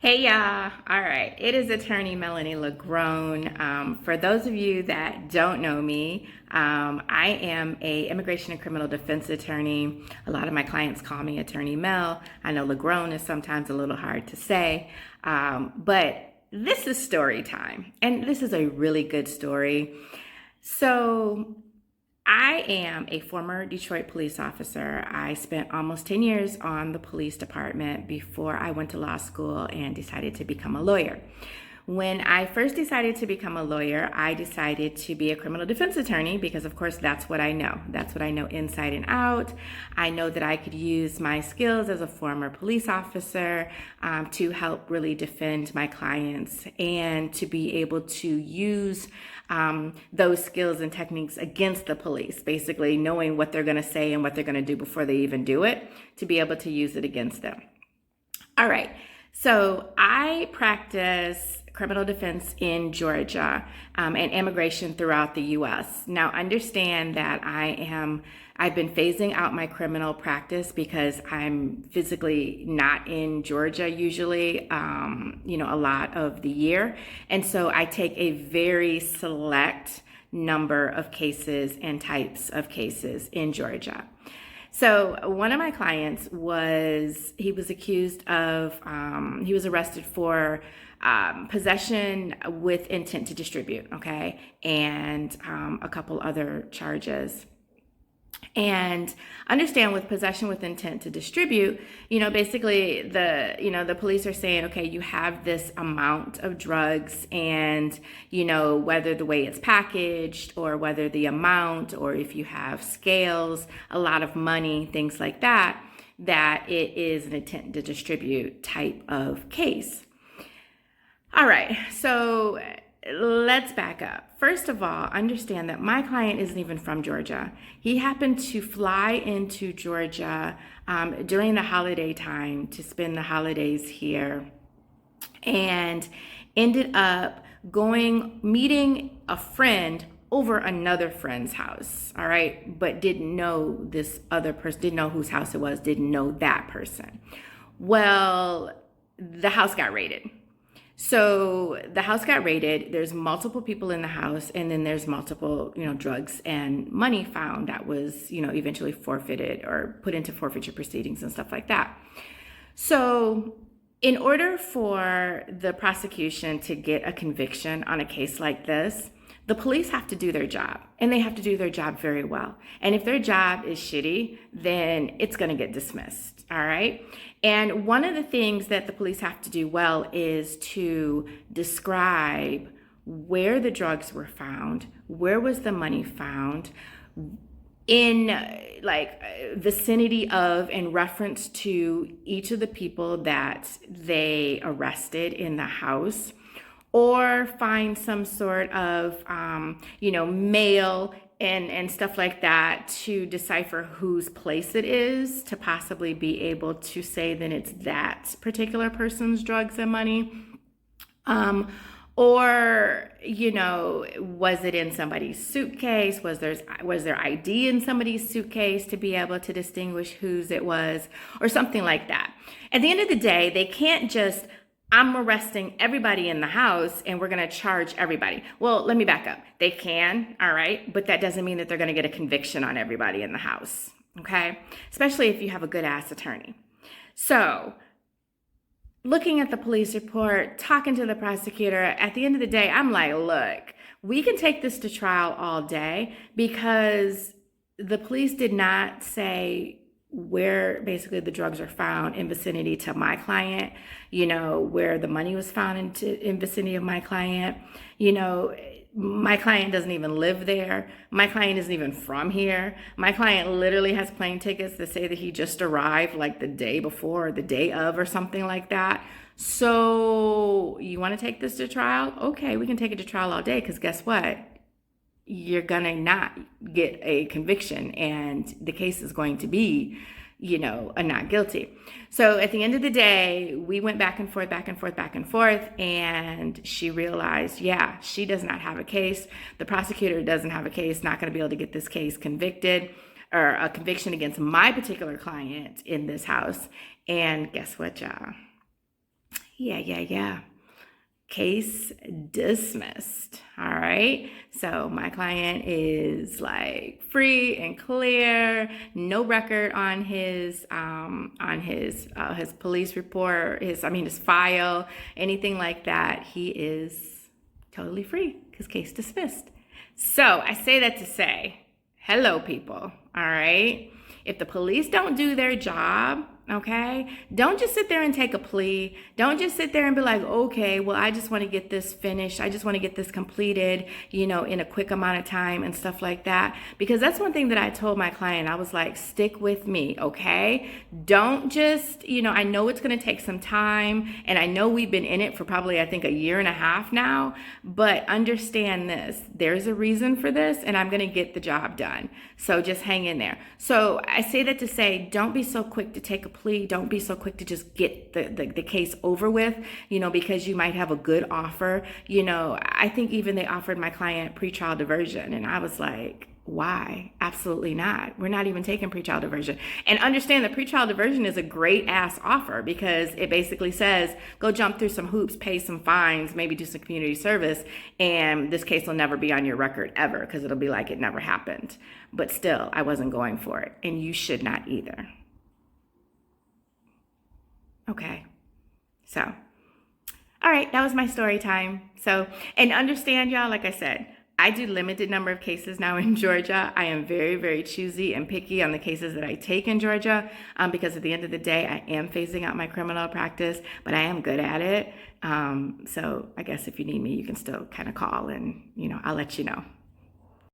Hey y'all. All right. It is attorney Melaney LaGrone. For those of you that don't know me, I am a immigration and criminal defense attorney. A lot of my clients call me Attorney Mel. I know LaGrone is sometimes a little hard to say, but this is story time, and this is a really good story. So I am a former Detroit police officer. I spent almost 10 years on the police department before I went to law school and decided to become a lawyer. When I first decided to become a lawyer, I decided to be a criminal defense attorney because, of course, that's what I know. That's what I know inside and out. I know that I could use my skills as a former police officer to help really defend my clients and to be able to use those skills and techniques against the police, basically knowing what they're going to say and what they're going to do before they even do it, to be able to use it against them. All right. So I practice criminal defense in Georgia and immigration throughout the U.S. Now, understand that I've been phasing out my criminal practice because I'm physically not in Georgia usually, a lot of the year. And so I take a very select number of cases and types of cases in Georgia. So one of my clients he was accused of, he was arrested for possession with intent to distribute, okay, and a couple other charges. And understand, with possession with intent to distribute, basically the police are saying, okay, you have this amount of drugs, and whether the way it's packaged or whether the amount, or if you have scales, a lot of money, things like that, that it is an intent to distribute type of case. All right, so let's back up. First of all, understand that my client isn't even from Georgia. He happened to fly into Georgia during the holiday time to spend the holidays here, and ended up meeting a friend over another friend's house, all right? But didn't know this other person, didn't know whose house it was, didn't know that person. Well, the house got raided. So the house got raided. There's multiple people in the house, and then there's multiple, drugs and money found that was, eventually forfeited or put into forfeiture proceedings and stuff like that. So in order for the prosecution to get a conviction on a case like this, the police have to do their job, and they have to do their job very well. And if their job is shitty, then it's going to get dismissed, all right? And one of the things that the police have to do well is to describe where the drugs were found, where was the money found, in vicinity of, in reference to each of the people that they arrested in the house, or find some sort of, mail and stuff like that to decipher whose place it is, to possibly be able to say that it's that particular person's drugs and money. Or, was it in somebody's suitcase? Was there ID in somebody's suitcase to be able to distinguish whose it was, or something like that? At the end of the day, they can't just, I'm arresting everybody in the house and we're going to charge everybody. Well, let me back up. They can, all right, but that doesn't mean that they're going to get a conviction on everybody in the house, okay? Especially if you have a good ass attorney. So, looking at the police report, talking to the prosecutor, at the end of the day, I'm like, look, we can take this to trial all day, because the police did not say where basically the drugs are found in vicinity to my client, where the money was found in vicinity of my client. My client doesn't even live there. My client isn't even from here. My client literally has plane tickets that say that he just arrived like the day before or the day of or something like that. So you want to take this to trial? Okay, we can take it to trial all day, because guess what? You're gonna not get a conviction, and the case is going to be, a not guilty. So at the end of the day, we went back and forth, and she realized, yeah, she does not have a case. The prosecutor doesn't have a case, not gonna be able to get this case convicted, or a conviction against my particular client in this house. And guess what, y'all? Yeah. Case dismissed. All right. So my client is like free and clear, no record on his police report, his file, anything like that. He is totally free because case dismissed. So I say that to say, hello, people. All right. If the police don't do their job, okay, don't just sit there and take a plea. Don't just sit there and be like, okay, well, I just want to get this finished. I just want to get this completed, in a quick amount of time and stuff like that. Because that's one thing that I told my client. I was like, stick with me, okay? Don't just, I know it's going to take some time. And I know we've been in it for probably, I think, a year and a half now. But understand this. There's a reason for this, and I'm going to get the job done. So just hang in there. So I say that to say, don't be so quick to take a plea. Don't be so quick to just get the case over with, because you might have a good offer. I think even they offered my client pretrial diversion, and I was like, why? Absolutely not. We're not even taking pretrial diversion. And understand that pretrial diversion is a great ass offer because it basically says, go jump through some hoops, pay some fines, maybe do some community service, and this case will never be on your record ever because it'll be like it never happened. But still, I wasn't going for it, and you should not either. Okay. So, all right, that was my story time. So, and understand, y'all, like I said, I do limited number of cases now in Georgia. I am very, very choosy and picky on the cases that I take in Georgia because at the end of the day, I am phasing out my criminal practice, but I am good at it. So I guess if you need me, you can still kind of call and, I'll let you know.